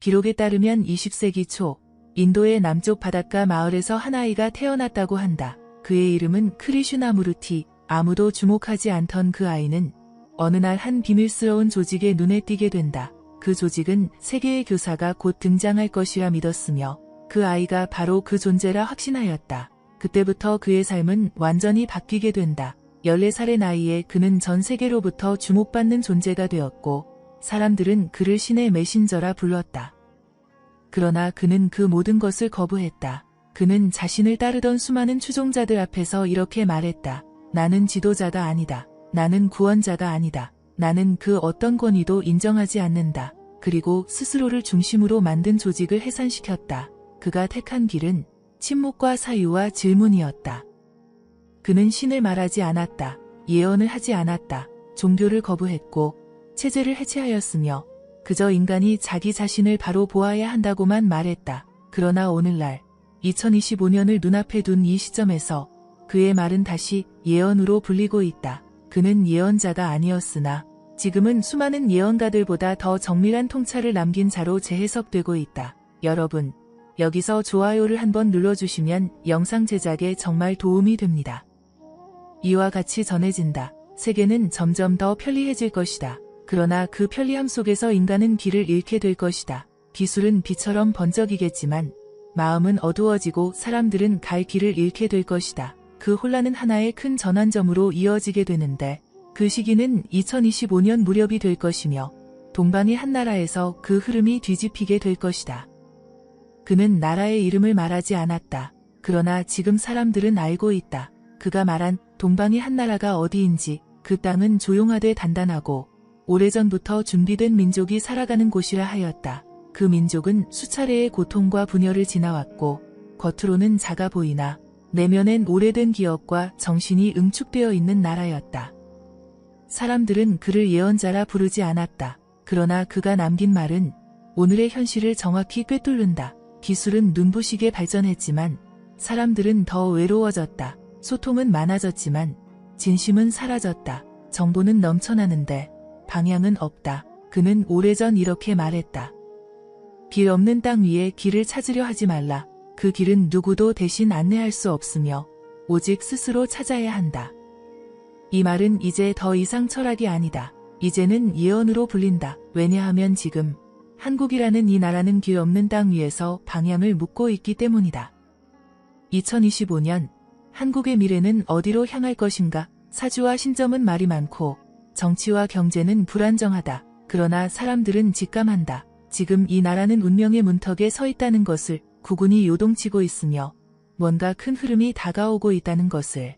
기록에 따르면 20세기 초 인도의 남쪽 바닷가 마을에서 한 아이가 태어났다고 한다. 그의 이름은 크리슈나무르티. 아무도 주목하지 않던 그 아이는 어느 날 한 비밀스러운 조직에 눈에 띄게 된다. 그 조직은 세계의 교사가 곧 등장할 것이라 믿었으며 그 아이가 바로 그 존재라 확신하였다. 그때부터 그의 삶은 완전히 바뀌게 된다. 14살의 나이에 그는 전 세계로부터 주목받는 존재가 되었고 사람들은 그를 신의 메신저라 불렀다. 그러나 그는 그 모든 것을 거부했다. 그는 자신을 따르던 수많은 추종자들 앞에서 이렇게 말했다. 나는 지도자가 아니다. 나는 구원자가 아니다. 나는 그 어떤 권위도 인정하지 않는다. 그리고 스스로를 중심으로 만든 조직을 해산시켰다. 그가 택한 길은 침묵과 사유와 질문이었다. 그는 신을 말하지 않았다. 예언을 하지 않았다. 종교를 거부했고 체제를 해체하였으며 그저 인간이 자기 자신을 바로 보아야 한다고만 말했다. 그러나 오늘날 2025년을 눈앞에 둔 이 시점에서 그의 말은 다시 예언으로 불리고 있다. 그는 예언자가 아니었으나 지금은 수많은 예언가들보다 더 정밀한 통찰을 남긴 자로 재해석되고 있다. 여러분, 여기서 좋아요를 한번 눌러주시면 영상 제작에 정말 도움이 됩니다. 이와 같이 전해진다. 세계는 점점 더 편리해질 것이다. 그러나 그 편리함 속에서 인간은 길을 잃게 될 것이다. 기술은 비처럼 번쩍이겠지만 마음은 어두워지고 사람들은 갈 길을 잃게 될 것이다. 그 혼란은 하나의 큰 전환점으로 이어지게 되는데 그 시기는 2025년 무렵이 될 것이며 동방의 한 나라에서 그 흐름이 뒤집히게 될 것이다. 그는 나라의 이름을 말하지 않았다. 그러나 지금 사람들은 알고 있다. 그가 말한 동방의 한 나라가 어디인지 그 땅은 조용하되 단단하고 오래전부터 준비된 민족이 살아가는 곳이라 하였다. 그 민족은 수차례의 고통과 분열을 지나왔고 겉으로는 작아 보이나 내면엔 오래된 기억과 정신이 응축되어 있는 나라였다. 사람들은 그를 예언자라 부르지 않았다. 그러나 그가 남긴 말은 오늘의 현실을 정확히 꿰뚫는다. 기술은 눈부시게 발전했지만 사람들은 더 외로워졌다. 소통은 많아졌지만 진심은 사라졌다. 정보는 넘쳐나는데 방향은 없다. 그는 오래전 이렇게 말했다. 길 없는 땅 위에 길을 찾으려 하지 말라. 그 길은 누구도 대신 안내할 수 없으며 오직 스스로 찾아야 한다. 이 말은 이제 더 이상 철학이 아니다. 이제는 예언으로 불린다. 왜냐하면 지금 한국이라는 이 나라는 길 없는 땅 위에서 방향을 묻고 있기 때문이다. 2025년 한국의 미래는 어디로 향할 것인가? 사주와 신점은 말이 많고 정치와 경제는 불안정하다. 그러나 사람들은 직감한다. 지금 이 나라는 운명의 문턱에 서 있다는 것을, 국운이 요동치고 있으며 뭔가 큰 흐름이 다가오고 있다는 것을.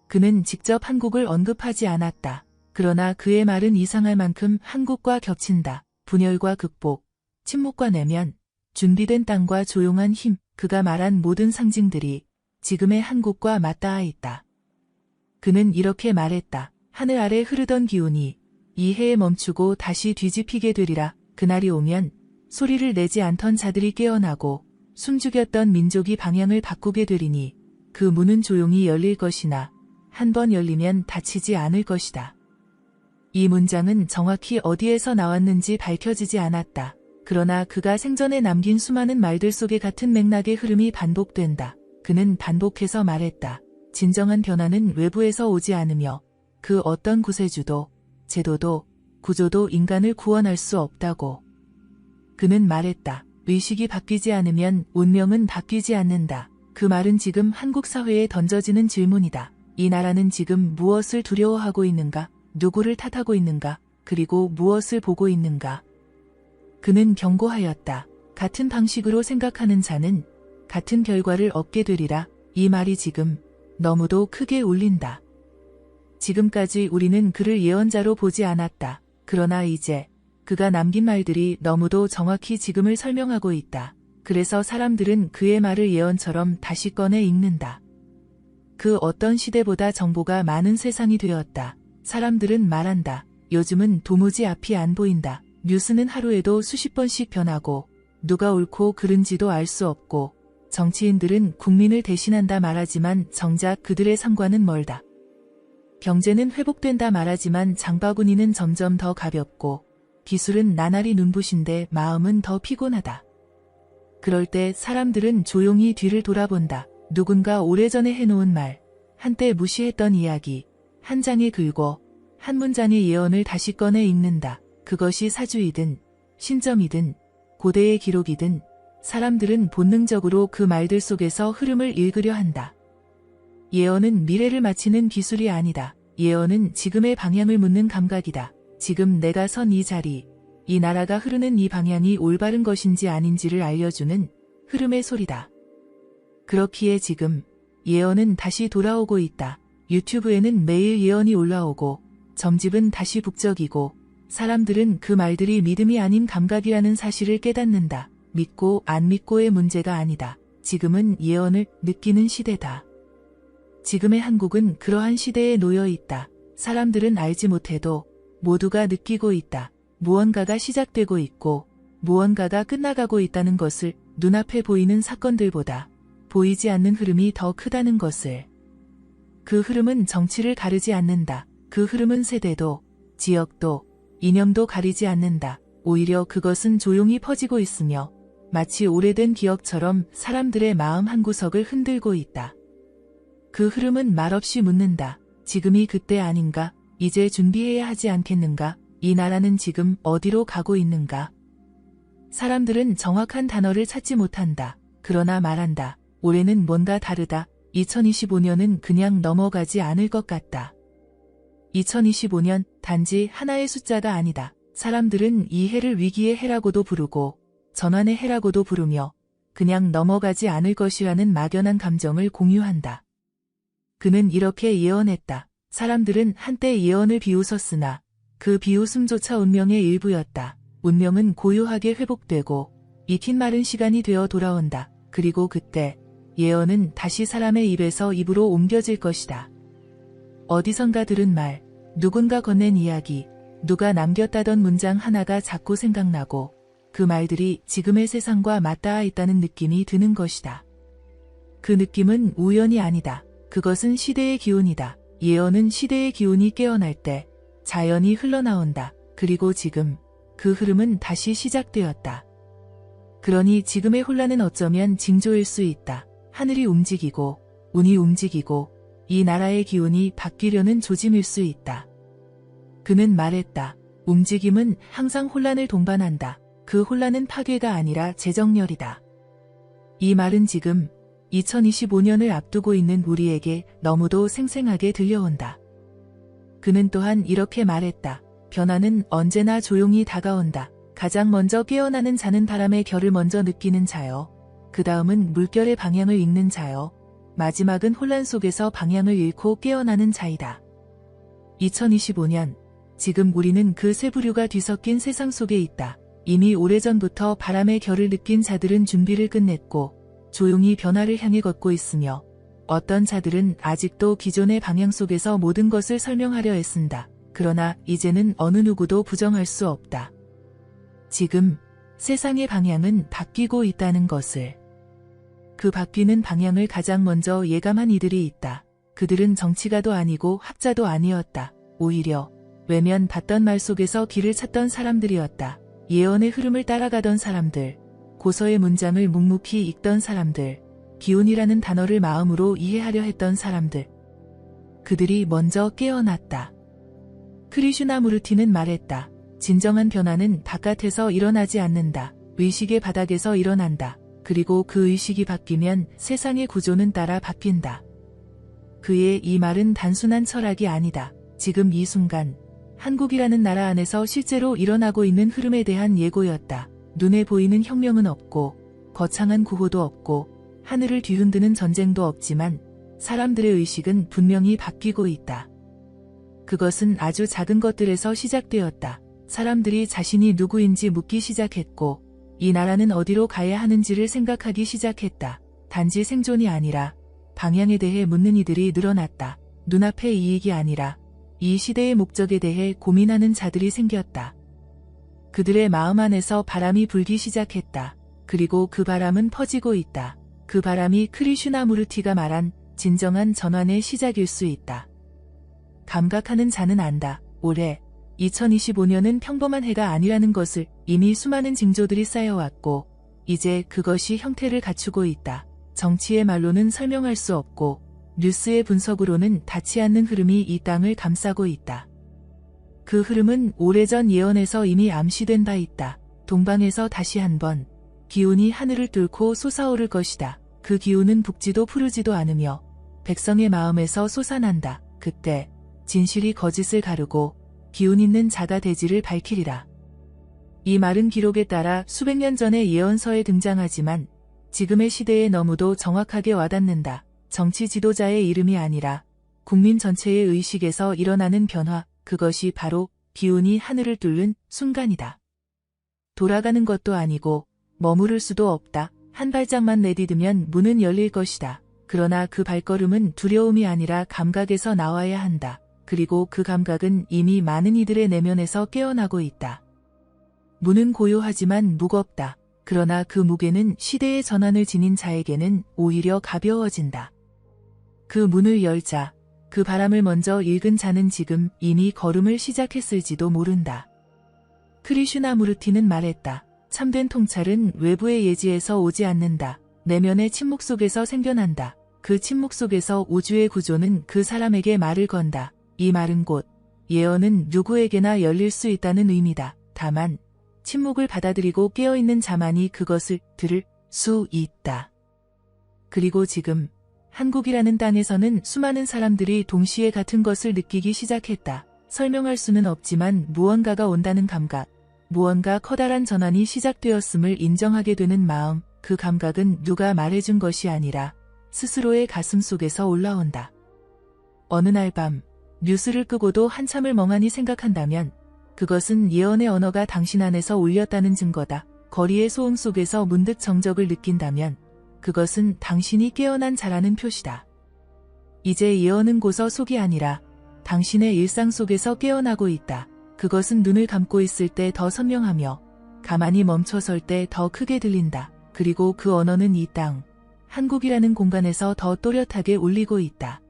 그는 직접 한국을 언급하지 않았다. 그러나 그의 말은 이상할 만큼 한국과 겹친다. 분열과 극복, 침묵과 내면, 준비된 땅과 조용한 힘, 그가 말한 모든 상징들이 지금의 한국과 맞닿아 있다. 그는 이렇게 말했다. 하늘 아래 흐르던 기운이 이 해에 멈추고 다시 뒤집히게 되리라. 그날이 오면 소리를 내지 않던 자들이 깨어나고 숨죽였던 민족이 방향을 바꾸게 되리니 그 문은 조용히 열릴 것이나 한 번 열리면 닫히지 않을 것이다. 이 문장은 정확히 어디에서 나왔는지 밝혀지지 않았다. 그러나 그가 생전에 남긴 수많은 말들 속에 같은 맥락의 흐름이 반복된다. 그는 반복해서 말했다. 진정한 변화는 외부에서 오지 않으며 그 어떤 구세주도, 제도도, 구조도 인간을 구원할 수 없다고. 그는 말했다. 의식이 바뀌지 않으면 운명은 바뀌지 않는다. 그 말은 지금 한국 사회에 던져지는 질문이다. 이 나라는 지금 무엇을 두려워하고 있는가? 누구를 탓하고 있는가? 그리고 무엇을 보고 있는가? 그는 경고하였다. 같은 방식으로 생각하는 자는 같은 결과를 얻게 되리라. 이 말이 지금 너무도 크게 울린다. 지금까지 우리는 그를 예언자로 보지 않았다. 그러나 이제 그가 남긴 말들이 너무도 정확히 지금을 설명하고 있다. 그래서 사람들은 그의 말을 예언처럼 다시 꺼내 읽는다. 그 어떤 시대보다 정보가 많은 세상이 되었다. 사람들은 말한다. 요즘은 도무지 앞이 안 보인다. 뉴스는 하루에도 수십 번씩 변하고 누가 옳고 그른지도 알 수 없고 정치인들은 국민을 대신한다 말하지만 정작 그들의 삶과는 멀다. 경제는 회복된다 말하지만 장바구니는 점점 더 가볍고 기술은 나날이 눈부신데 마음은 더 피곤하다. 그럴 때 사람들은 조용히 뒤를 돌아본다. 누군가 오래전에 해놓은 말, 한때 무시했던 이야기, 한 장의 글고 한 문장의 예언을 다시 꺼내 읽는다. 그것이 사주이든 신점이든 고대의 기록이든 사람들은 본능적으로 그 말들 속에서 흐름을 읽으려 한다. 예언은 미래를 맞히는 기술이 아니다. 예언은 지금의 방향을 묻는 감각이다. 지금 내가 선 이 자리, 이 나라가 흐르는 이 방향이 올바른 것인지 아닌지를 알려주는 흐름의 소리다. 그렇기에 지금 예언은 다시 돌아오고 있다. 유튜브에는 매일 예언이 올라오고 점집은 다시 북적이고 사람들은 그 말들이 믿음이 아닌 감각이라는 사실을 깨닫는다. 믿고 안 믿고의 문제가 아니다. 지금은 예언을 느끼는 시대다. 지금의 한국은 그러한 시대에 놓여 있다. 사람들은 알지 못해도 모두가 느끼고 있다. 무언가가 시작되고 있고 무언가가 끝나가고 있다는 것을 눈앞에 보이는 사건들보다 보이지 않는 흐름이 더 크다는 것을. 그 흐름은 정치를 가르지 않는다. 그 흐름은 세대도, 지역도, 이념도 가리지 않는다. 오히려 그것은 조용히 퍼지고 있으며 마치 오래된 기억처럼 사람들의 마음 한구석을 흔들고 있다. 그 흐름은 말없이 묻는다. 지금이 그때 아닌가? 이제 준비해야 하지 않겠는가? 이 나라는 지금 어디로 가고 있는가? 사람들은 정확한 단어를 찾지 못한다. 그러나 말한다. 올해는 뭔가 다르다. 2025년은 그냥 넘어가지 않을 것 같다. 2025년 단지 하나의 숫자가 아니다. 사람들은 이 해를 위기의 해라고도 부르고 전환의 해라고도 부르며 그냥 넘어가지 않을 것이라는 막연한 감정을 공유한다. 그는 이렇게 예언했다. 사람들은 한때 예언을 비웃었으나 그 비웃음조차 운명의 일부였다. 운명은 고요하게 회복되고 익힌 마른 시간이 되어 돌아온다. 그리고 그때 예언은 다시 사람의 입에서 입으로 옮겨질 것이다. 어디선가 들은 말, 누군가 건넨 이야기, 누가 남겼다던 문장 하나가 자꾸 생각나고 그 말들이 지금의 세상과 맞닿아 있다는 느낌이 드는 것이다. 그 느낌은 우연이 아니다. 그것은 시대의 기운이다. 예언은 시대의 기운이 깨어날 때 자연이 흘러나온다. 그리고 지금 그 흐름은 다시 시작되었다. 그러니 지금의 혼란은 어쩌면 징조일 수 있다. 하늘이 움직이고 운이 움직이고 이 나라의 기운이 바뀌려는 조짐일 수 있다. 그는 말했다. 움직임은 항상 혼란을 동반한다. 그 혼란은 파괴가 아니라 재정렬이다. 이 말은 지금 2025년을 앞두고 있는 우리에게 너무도 생생하게 들려온다. 그는 또한 이렇게 말했다. 변화는 언제나 조용히 다가온다. 가장 먼저 깨어나는 자는 바람의 결을 먼저 느끼는 자요. 그 다음은 물결의 방향을 읽는 자요. 마지막은 혼란 속에서 방향을 잃고 깨어나는 자이다. 2025년, 지금 우리는 그 세 부류가 뒤섞인 세상 속에 있다. 이미 오래전부터 바람의 결을 느낀 자들은 준비를 끝냈고 조용히 변화를 향해 걷고 있으며 어떤 자들은 아직도 기존의 방향 속에서 모든 것을 설명하려 애쓴다. 그러나 이제는 어느 누구도 부정할 수 없다. 지금 세상의 방향은 바뀌고 있다는 것을. 그 바뀌는 방향을 가장 먼저 예감한 이들이 있다. 그들은 정치가도 아니고 학자도 아니었다. 오히려 외면 받던 말 속에서 길을 찾던 사람들이었다. 예언의 흐름을 따라가던 사람들, 고서의 문장을 묵묵히 읽던 사람들, 기운이라는 단어를 마음으로 이해하려 했던 사람들. 그들이 먼저 깨어났다. 크리슈나무르티는 말했다. 진정한 변화는 바깥에서 일어나지 않는다. 의식의 바닥에서 일어난다. 그리고 그 의식이 바뀌면 세상의 구조는 따라 바뀐다. 그의 이 말은 단순한 철학이 아니다. 지금 이 순간 한국이라는 나라 안에서 실제로 일어나고 있는 흐름에 대한 예고였다. 눈에 보이는 혁명은 없고 거창한 구호도 없고 하늘을 뒤흔드는 전쟁도 없지만 사람들의 의식은 분명히 바뀌고 있다. 그것은 아주 작은 것들에서 시작되었다. 사람들이 자신이 누구인지 묻기 시작했고 이 나라는 어디로 가야 하는지를 생각하기 시작했다. 단지 생존이 아니라 방향에 대해 묻는 이들이 늘어났다. 눈앞의 이익이 아니라 이 시대의 목적에 대해 고민하는 자들이 생겼다. 그들의 마음 안에서 바람이 불기 시작했다. 그리고 그 바람은 퍼지고 있다. 그 바람이 크리슈나무르티가 말한 진정한 전환의 시작일 수 있다. 감각하는 자는 안다. 올해 2025년은 평범한 해가 아니라는 것을 이미 수많은 징조들이 쌓여왔고 이제 그것이 형태를 갖추고 있다. 정치의 말로는 설명할 수 없고 뉴스의 분석으로는 닿지 않는 흐름이 이 땅을 감싸고 있다. 그 흐름은 오래전 예언에서 이미 암시된 바 있다. 동방에서 다시 한번 기운이 하늘을 뚫고 솟아오를 것이다. 그 기운은 붓지도 푸르지도 않으며 백성의 마음에서 솟아난다. 그때 진실이 거짓을 가르고 기운 있는 자가 대지를 밝히리라. 이 말은 기록에 따라 수백 년 전의 예언서에 등장하지만 지금의 시대에 너무도 정확하게 와닿는다. 정치 지도자의 이름이 아니라 국민 전체의 의식에서 일어나는 변화, 그것이 바로 기운이 하늘을 뚫는 순간이다. 돌아가는 것도 아니고 머무를 수도 없다. 한 발짝만 내디디면 문은 열릴 것이다. 그러나 그 발걸음은 두려움이 아니라 감각에서 나와야 한다. 그리고 그 감각은 이미 많은 이들의 내면에서 깨어나고 있다. 문은 고요하지만 무겁다. 그러나 그 무게는 시대의 전환을 지닌 자에게는 오히려 가벼워진다. 그 문을 열자, 그 바람을 먼저 읽은 자는 지금 이미 걸음을 시작했을지도 모른다. 크리슈나무르티는 말했다. 참된 통찰은 외부의 예지에서 오지 않는다. 내면의 침묵 속에서 생겨난다. 그 침묵 속에서 우주의 구조는 그 사람에게 말을 건다. 이 말은 곧 예언은 누구에게나 열릴 수 있다는 의미다. 다만 침묵을 받아들이고 깨어있는 자만이 그것을 들을 수 있다. 그리고 지금 한국이라는 땅에서는 수많은 사람들이 동시에 같은 것을 느끼기 시작했다. 설명할 수는 없지만 무언가가 온다는 감각, 무언가 커다란 전환이 시작되었음을 인정하게 되는 마음, 그 감각은 누가 말해준 것이 아니라 스스로의 가슴 속에서 올라온다. 어느 날 밤 뉴스를 끄고도 한참을 멍하니 생각한다면 그것은 예언의 언어가 당신 안에서 울렸다는 증거다. 거리의 소음 속에서 문득 정적을 느낀다면 그것은 당신이 깨어난 자라는 표시다. 이제 예언은 고서 속이 아니라 당신의 일상 속에서 깨어나고 있다. 그것은 눈을 감고 있을 때 더 선명하며 가만히 멈춰설 때 더 크게 들린다. 그리고 그 언어는 이 땅, 한국이라는 공간에서 더 또렷하게 울리고 있다.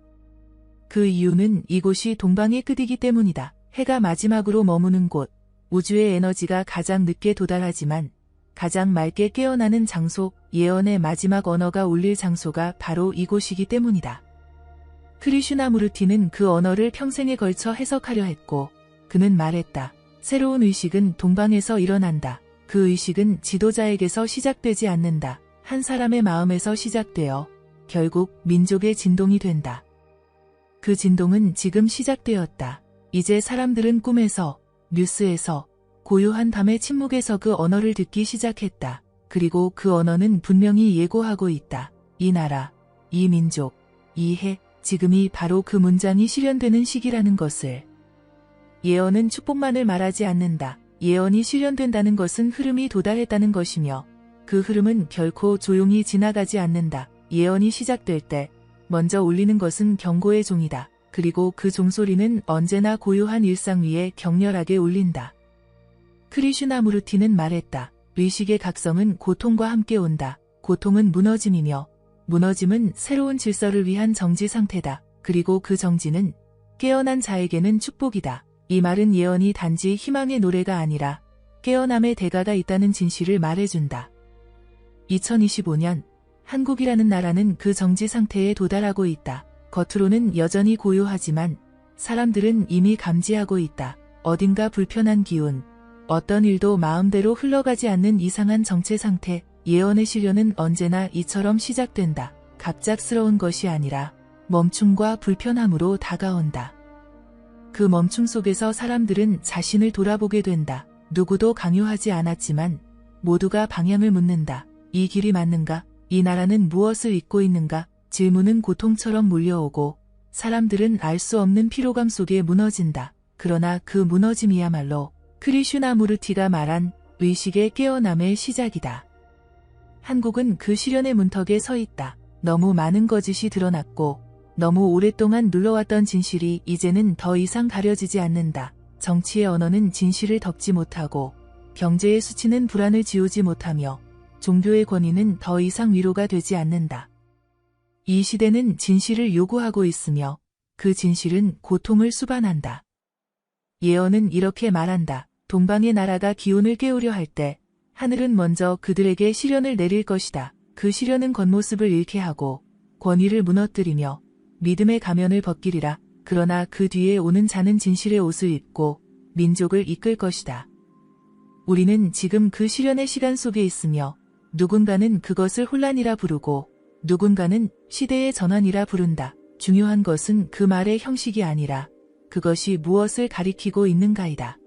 그 이유는 이곳이 동방의 끝이기 때문이다. 해가 마지막으로 머무는 곳, 우주의 에너지가 가장 늦게 도달하지만 가장 맑게 깨어나는 장소, 예언의 마지막 언어가 울릴 장소가 바로 이곳이기 때문이다. 크리슈나무르티는 그 언어를 평생에 걸쳐 해석하려 했고 그는 말했다. 새로운 의식은 동방에서 일어난다. 그 의식은 지도자에게서 시작되지 않는다. 한 사람의 마음에서 시작되어 결국 민족의 진동이 된다. 그 진동은 지금 시작되었다. 이제 사람들은 꿈에서, 뉴스에서, 고요한 밤의 침묵에서 그 언어를 듣기 시작했다. 그리고 그 언어는 분명히 예고하고 있다. 이 나라, 이 민족, 이 해, 지금이 바로 그 문장이 실현되는 시기라는 것을. 예언은 축복만을 말하지 않는다. 예언이 실현된다는 것은 흐름이 도달했다는 것이며 그 흐름은 결코 조용히 지나가지 않는다. 예언이 시작될 때 먼저 울리는 것은 경고의 종이다. 그리고 그 종소리는 언제나 고요한 일상 위에 격렬하게 울린다. 크리슈나무르티는 말했다. 의식의 각성은 고통과 함께 온다. 고통은 무너짐이며 무너짐은 새로운 질서를 위한 정지 상태다. 그리고 그 정지는 깨어난 자에게는 축복이다. 이 말은 예언이 단지 희망의 노래가 아니라 깨어남의 대가가 있다는 진실을 말해준다. 2025년 한국이라는 나라는 그 정지 상태에 도달하고 있다. 겉으로는 여전히 고요하지만 사람들은 이미 감지하고 있다. 어딘가 불편한 기운, 어떤 일도 마음대로 흘러가지 않는 이상한 정체 상태, 예언의 실현은 언제나 이처럼 시작된다. 갑작스러운 것이 아니라 멈춤과 불편함으로 다가온다. 그 멈춤 속에서 사람들은 자신을 돌아보게 된다. 누구도 강요하지 않았지만 모두가 방향을 묻는다. 이 길이 맞는가? 이 나라는 무엇을 잇고 있는가? 질문은 고통처럼 몰려오고 사람들은 알 수 없는 피로감 속에 무너진다. 그러나 그 무너짐이야말로 크리슈나무르티가 말한 의식의 깨어남의 시작이다. 한국은 그 실현의 문턱에 서 있다. 너무 많은 거짓이 드러났고 너무 오랫동안 눌러왔던 진실이 이제는 더 이상 가려지지 않는다. 정치의 언어는 진실을 덮지 못하고 경제의 수치는 불안을 지우지 못하며 종교의 권위는 더 이상 위로가 되지 않는다. 이 시대는 진실을 요구하고 있으며 그 진실은 고통을 수반한다. 예언은 이렇게 말한다. 동방의 나라가 기온을 깨우려 할 때 하늘은 먼저 그들에게 시련을 내릴 것이다. 그 시련은 겉모습을 잃게 하고 권위를 무너뜨리며 믿음의 가면을 벗기리라. 그러나 그 뒤에 오는 자는 진실의 옷을 입고 민족을 이끌 것이다. 우리는 지금 그 시련의 시간 속에 있으며 누군가는 그것을 혼란이라 부르고 누군가는 시대의 전환이라 부른다. 중요한 것은 그 말의 형식이 아니라 그것이 무엇을 가리키고 있는가이다.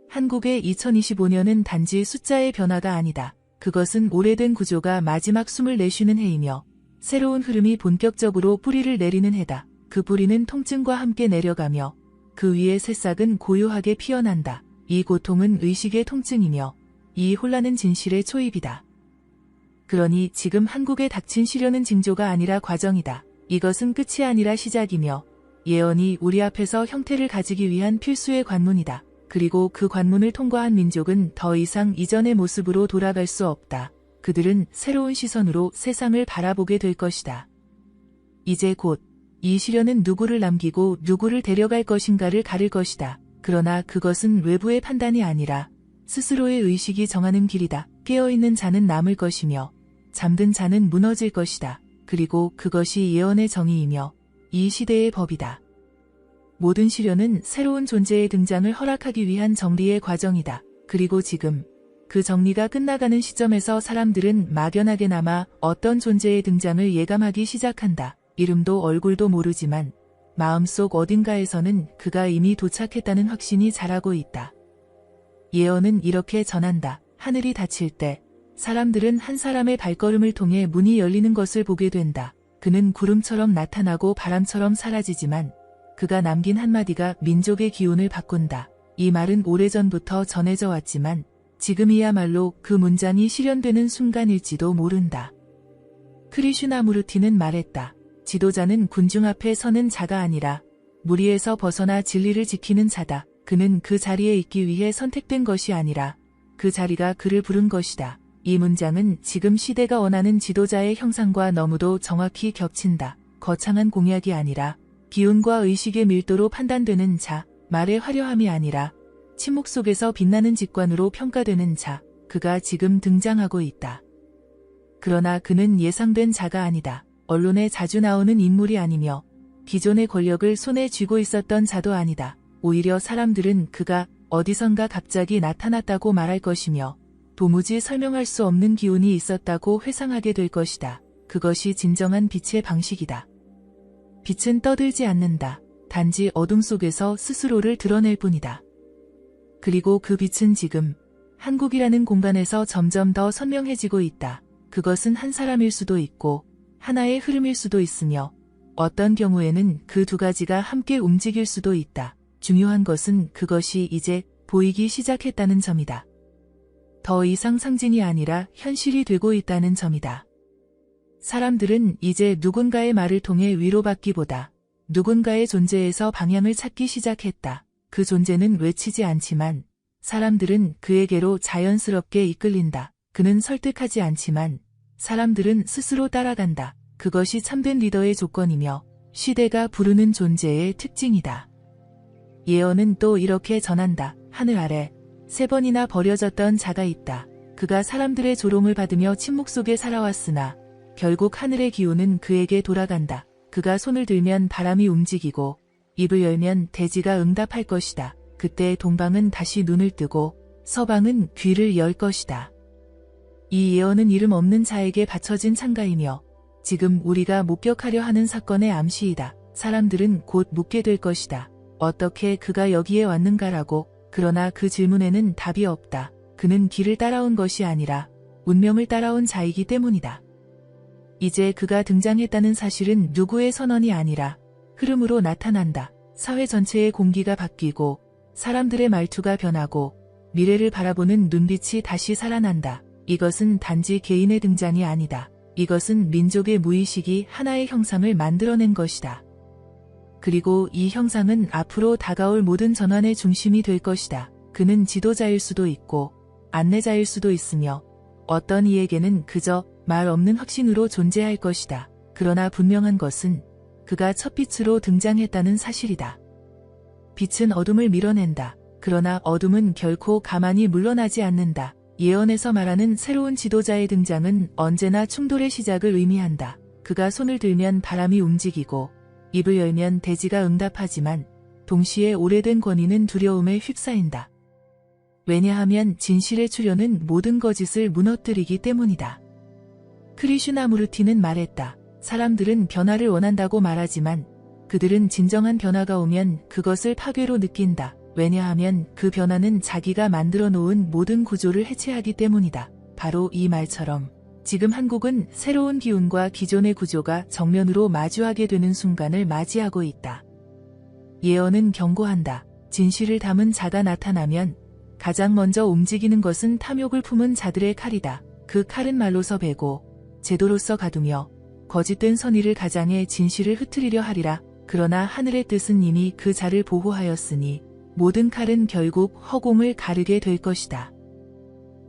한국의 2025년은 단지 숫자의 변화가 아니다. 그것은 오래된 구조가 마지막 숨을 내쉬는 해이며 새로운 흐름이 본격적으로 뿌리를 내리는 해다. 그 뿌리는 통증과 함께 내려가며 그 위에 새싹은 고요하게 피어난다. 이 고통은 의식의 통증이며 이 혼란은 진실의 초입이다. 그러니 지금 한국에 닥친 시련은 징조가 아니라 과정이다. 이것은 끝이 아니라 시작이며 예언이 우리 앞에서 형태를 가지기 위한 필수의 관문이다. 그리고 그 관문을 통과한 민족은 더 이상 이전의 모습으로 돌아갈 수 없다. 그들은 새로운 시선으로 세상을 바라보게 될 것이다. 이제 곧 이 시련은 누구를 남기고 누구를 데려갈 것인가를 가릴 것이다. 그러나 그것은 외부의 판단이 아니라 스스로의 의식이 정하는 길이다. 깨어있는 자는 남을 것이며 잠든 자는 무너질 것이다. 그리고 그것이 예언의 정의이며 이 시대의 법이다. 모든 시련은 새로운 존재의 등장을 허락하기 위한 정리의 과정이다. 그리고 지금 그 정리가 끝나가는 시점에서 사람들은 막연하게나마 어떤 존재의 등장을 예감하기 시작한다. 이름도 얼굴도 모르지만 마음속 어딘가에서는 그가 이미 도착했다는 확신이 자라고 있다. 예언은 이렇게 전한다. 하늘이 닫힐 때 사람들은 한 사람의 발걸음을 통해 문이 열리는 것을 보게 된다. 그는 구름처럼 나타나고 바람처럼 사라지지만 그가 남긴 한마디가 민족의 기운을 바꾼다. 이 말은 오래전부터 전해져 왔지만 지금이야말로 그 문장이 실현되는 순간일지도 모른다. 크리슈나무르티는 말했다. 지도자는 군중 앞에 서는 자가 아니라 무리에서 벗어나 진리를 지키는 자다. 그는 그 자리에 있기 위해 선택된 것이 아니라 그 자리가 그를 부른 것이다. 이 문장은 지금 시대가 원하는 지도자의 형상과 너무도 정확히 겹친다. 거창한 공약이 아니라 기운과 의식의 밀도로 판단되는 자, 말의 화려함이 아니라 침묵 속에서 빛나는 직관으로 평가되는 자, 그가 지금 등장하고 있다. 그러나 그는 예상된 자가 아니다. 언론에 자주 나오는 인물이 아니며 기존의 권력을 손에 쥐고 있었던 자도 아니다. 오히려 사람들은 그가 어디선가 갑자기 나타났다고 말할 것이며 도무지 설명할 수 없는 기운이 있었다고 회상하게 될 것이다. 그것이 진정한 빛의 방식이다. 빛은 떠들지 않는다. 단지 어둠 속에서 스스로를 드러낼 뿐이다. 그리고 그 빛은 지금 한국이라는 공간에서 점점 더 선명해지고 있다. 그것은 한 사람일 수도 있고 하나의 흐름일 수도 있으며 어떤 경우에는 그 두 가지가 함께 움직일 수도 있다. 중요한 것은 그것이 이제 보이기 시작했다는 점이다. 더 이상 상징이 아니라 현실이 되고 있다는 점이다. 사람들은 이제 누군가의 말을 통해 위로받기보다 누군가의 존재에서 방향을 찾기 시작했다. 그 존재는 외치지 않지만 사람들은 그에게로 자연스럽게 이끌린다. 그는 설득하지 않지만 사람들은 스스로 따라간다. 그것이 참된 리더의 조건이며 시대가 부르는 존재의 특징이다. 예언은 또 이렇게 전한다. 하늘 아래 3번이나 버려졌던 자가 있다. 그가 사람들의 조롱을 받으며 침묵 속에 살아왔으나 결국 하늘의 기운은 그에게 돌아간다. 그가 손을 들면 바람이 움직이고 입을 열면 대지가 응답할 것이다. 그때 동방은 다시 눈을 뜨고 서방은 귀를 열 것이다. 이 예언은 이름 없는 자에게 바쳐진 창가이며 지금 우리가 목격하려 하는 사건의 암시이다. 사람들은 곧 묻게 될 것이다. 어떻게 그가 여기에 왔는가라고. 그러나 그 질문에는 답이 없다. 그는 길을 따라온 것이 아니라 운명을 따라온 자이기 때문이다. 이제 그가 등장했다는 사실은 누구의 선언이 아니라 흐름으로 나타난다. 사회 전체의 공기가 바뀌고 사람들의 말투가 변하고 미래를 바라보는 눈빛이 다시 살아난다. 이것은 단지 개인의 등장이 아니다. 이것은 민족의 무의식이 하나의 형상을 만들어낸 것이다. 그리고 이 형상은 앞으로 다가올 모든 전환의 중심이 될 것이다. 그는 지도자일 수도 있고 안내자일 수도 있으며 어떤 이에게는 그저 말 없는 확신으로 존재할 것이다. 그러나 분명한 것은 그가 첫 빛으로 등장했다는 사실이다. 빛은 어둠을 밀어낸다. 그러나 어둠은 결코 가만히 물러나지 않는다. 예언에서 말하는 새로운 지도자의 등장은 언제나 충돌의 시작을 의미한다. 그가 손을 들면 바람이 움직이고 입을 열면 대지가 응답하지만 동시에 오래된 권위는 두려움에 휩싸인다. 왜냐하면 진실의 출현은 모든 거짓을 무너뜨리기 때문이다. 크리슈나무르티는 말했다. 사람들은 변화를 원한다고 말하지만 그들은 진정한 변화가 오면 그것을 파괴로 느낀다. 왜냐하면 그 변화는 자기가 만들어 놓은 모든 구조를 해체하기 때문이다. 바로 이 말처럼 지금 한국은 새로운 기운과 기존의 구조가 정면으로 마주하게 되는 순간을 맞이하고 있다. 예언은 경고한다. 진실을 담은 자가 나타나면 가장 먼저 움직이는 것은 탐욕을 품은 자들의 칼이다. 그 칼은 말로서 베고 제도로서 가두며 거짓된 선의를 가장해 진실을 흩트리려 하리라. 그러나 하늘의 뜻은 이미 그 자를 보호하였으니 모든 칼은 결국 허공을 가르게 될 것이다.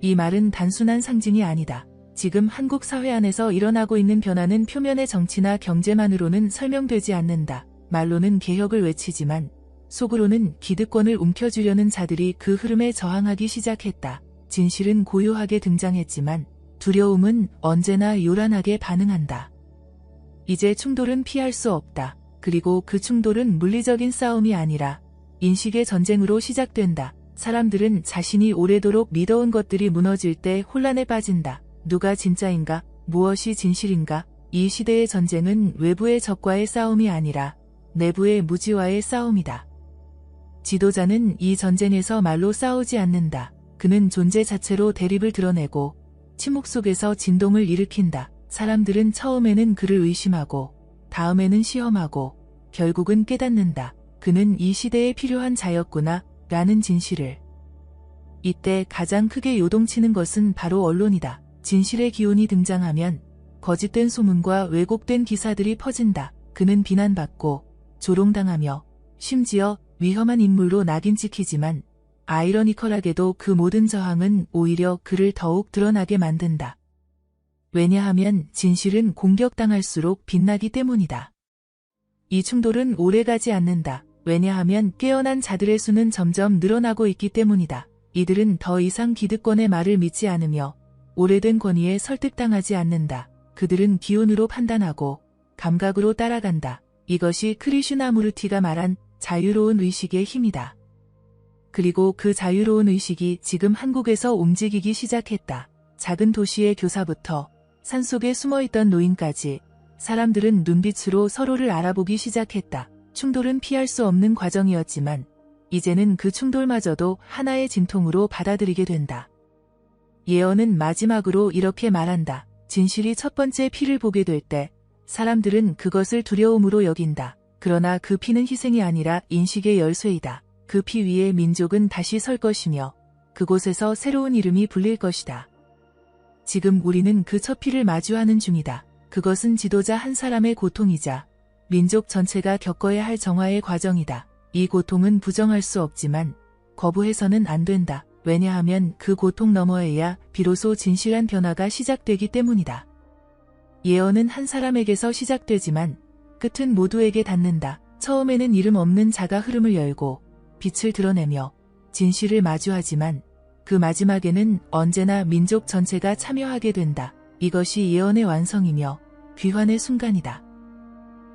이 말은 단순한 상징이 아니다. 지금 한국 사회 안에서 일어나고 있는 변화는 표면의 정치나 경제만으로는 설명되지 않는다. 말로는 개혁을 외치지만 속으로는 기득권을 움켜쥐려는 자들이 그 흐름에 저항하기 시작했다. 진실은 고요하게 등장했지만 두려움은 언제나 요란하게 반응한다. 이제 충돌은 피할 수 없다. 그리고 그 충돌은 물리적인 싸움이 아니라 인식의 전쟁으로 시작된다. 사람들은 자신이 오래도록 믿어온 것들이 무너질 때 혼란에 빠진다. 누가 진짜인가? 무엇이 진실인가? 이 시대의 전쟁은 외부의 적과의 싸움이 아니라 내부의 무지와의 싸움이다. 지도자는 이 전쟁에서 말로 싸우지 않는다. 그는 존재 자체로 대립을 드러내고 침묵 속에서 진동을 일으킨다. 사람들은 처음에는 그를 의심하고 다음에는 시험하고 결국은 깨닫는다. 그는 이 시대에 필요한 자였구나 라는 진실을. 이때 가장 크게 요동치는 것은 바로 언론이다. 진실의 기운이 등장하면 거짓된 소문과 왜곡된 기사들이 퍼진다. 그는 비난받고 조롱당하며 심지어 위험한 인물로 낙인 찍히지만 아이러니컬하게도 그 모든 저항은 오히려 그를 더욱 드러나게 만든다. 왜냐하면 진실은 공격당할수록 빛나기 때문이다. 이 충돌은 오래가지 않는다. 왜냐하면 깨어난 자들의 수는 점점 늘어나고 있기 때문이다. 이들은 더 이상 기득권의 말을 믿지 않으며 오래된 권위에 설득당하지 않는다. 그들은 기운으로 판단하고 감각으로 따라간다. 이것이 크리슈나무르티가 말한 자유로운 의식의 힘이다. 그리고 그 자유로운 의식이 지금 한국에서 움직이기 시작했다. 작은 도시의 교사부터 산속에 숨어있던 노인까지 사람들은 눈빛으로 서로를 알아보기 시작했다. 충돌은 피할 수 없는 과정이었지만 이제는 그 충돌마저도 하나의 진통으로 받아들이게 된다. 예언은 마지막으로 이렇게 말한다. 진실이 첫 번째 피를 보게 될 때 사람들은 그것을 두려움으로 여긴다. 그러나 그 피는 희생이 아니라 인식의 열쇠이다. 그 피 위에 민족은 다시 설 것이며 그곳에서 새로운 이름이 불릴 것이다. 지금 우리는 그 첫 피를 마주하는 중이다. 그것은 지도자 한 사람의 고통이자 민족 전체가 겪어야 할 정화의 과정이다. 이 고통은 부정할 수 없지만 거부해서는 안 된다. 왜냐하면 그 고통 너머에야 비로소 진실한 변화가 시작되기 때문이다. 예언은 한 사람에게서 시작되지만 끝은 모두에게 닿는다. 처음에는 이름 없는 자가 흐름을 열고 빛을 드러내며 진실을 마주하지만 그 마지막에는 언제나 민족 전체가 참여하게 된다. 이것이 예언의 완성이며 귀환의 순간이다.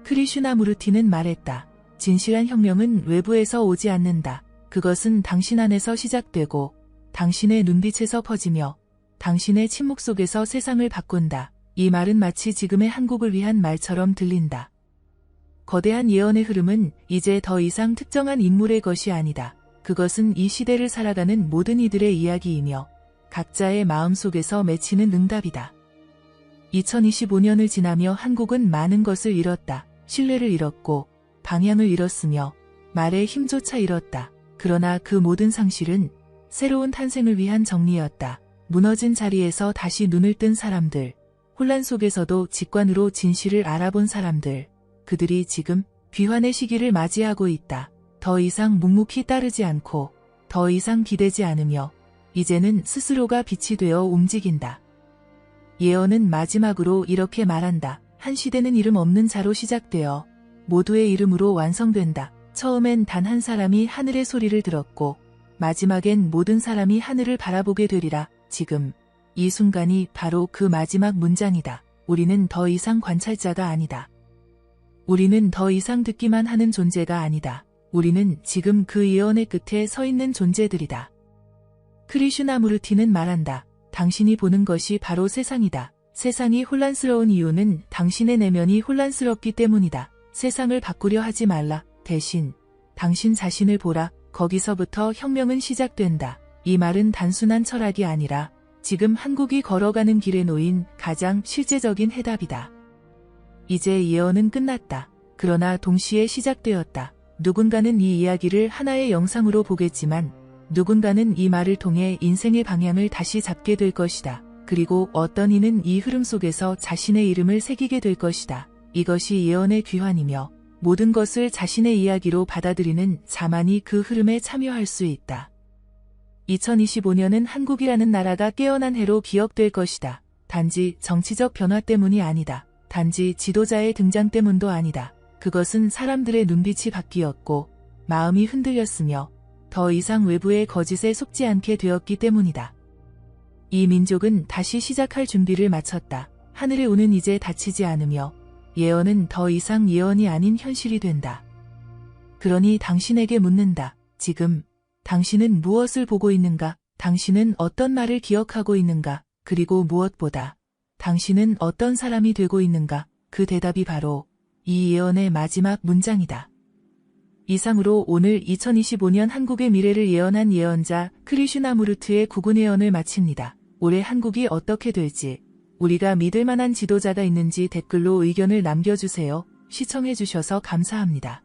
크리슈나무르티는 말했다. 진실한 혁명은 외부에서 오지 않는다. 그것은 당신 안에서 시작되고 당신의 눈빛에서 퍼지며 당신의 침묵 속에서 세상을 바꾼다. 이 말은 마치 지금의 한국을 위한 말처럼 들린다. 거대한 예언의 흐름은 이제 더 이상 특정한 인물의 것이 아니다. 그것은 이 시대를 살아가는 모든 이들의 이야기이며 각자의 마음 속에서 맺히는 응답이다. 2025년을 지나며 한국은 많은 것을 잃었다. 신뢰를 잃었고 방향을 잃었으며 말의 힘조차 잃었다. 그러나 그 모든 상실은 새로운 탄생을 위한 정리였다. 무너진 자리에서 다시 눈을 뜬 사람들, 혼란 속에서도 직관으로 진실을 알아본 사람들, 그들이 지금 귀환의 시기를 맞이하고 있다. 더 이상 묵묵히 따르지 않고 더 이상 기대지 않으며 이제는 스스로가 빛이 되어 움직인다. 예언은 마지막으로 이렇게 말한다. 한 시대는 이름 없는 자로 시작되어 모두의 이름으로 완성된다. 처음엔 단 한 사람이 하늘의 소리를 들었고 마지막엔 모든 사람이 하늘을 바라보게 되리라. 지금 이 순간이 바로 그 마지막 문장이다. 우리는 더 이상 관찰자가 아니다. 우리는 더 이상 듣기만 하는 존재가 아니다. 우리는 지금 그 예언의 끝에 서 있는 존재들이다. 크리슈나무르티는 말한다. 당신이 보는 것이 바로 세상이다. 세상이 혼란스러운 이유는 당신의 내면이 혼란스럽기 때문이다. 세상을 바꾸려 하지 말라. 대신 당신 자신을 보라. 거기서부터 혁명은 시작된다. 이 말은 단순한 철학이 아니라 지금 한국이 걸어가는 길에 놓인 가장 실제적인 해답이다. 이제 예언은 끝났다. 그러나 동시에 시작되었다. 누군가는 이 이야기를 하나의 영상으로 보겠지만 누군가는 이 말을 통해 인생의 방향을 다시 잡게 될 것이다. 그리고 어떤 이는 이 흐름 속에서 자신의 이름을 새기게 될 것이다. 이것이 예언의 귀환이며 모든 것을 자신의 이야기로 받아들이는 자만이 그 흐름에 참여할 수 있다. 2025년은 한국이라는 나라가 깨어난 해로 기억될 것이다. 단지 정치적 변화 때문이 아니다. 단지 지도자의 등장 때문도 아니다. 그것은 사람들의 눈빛이 바뀌었고 마음이 흔들렸으며 더 이상 외부의 거짓에 속지 않게 되었기 때문이다. 이 민족은 다시 시작할 준비를 마쳤다. 하늘의 운은 이제 닫히지 않으며 예언은 더 이상 예언이 아닌 현실이 된다. 그러니 당신에게 묻는다. 지금 당신은 무엇을 보고 있는가? 당신은 어떤 말을 기억하고 있는가? 그리고 무엇보다 당신은 어떤 사람이 되고 있는가? 그 대답이 바로 이 예언의 마지막 문장이다. 이상으로 오늘 2025년 한국의 미래를 예언한 예언자 크리슈나무르트의 구군 예언을 마칩니다. 올해 한국이 어떻게 될지, 우리가 믿을 만한 지도자가 있는지 댓글로 의견을 남겨주세요. 시청해주셔서 감사합니다.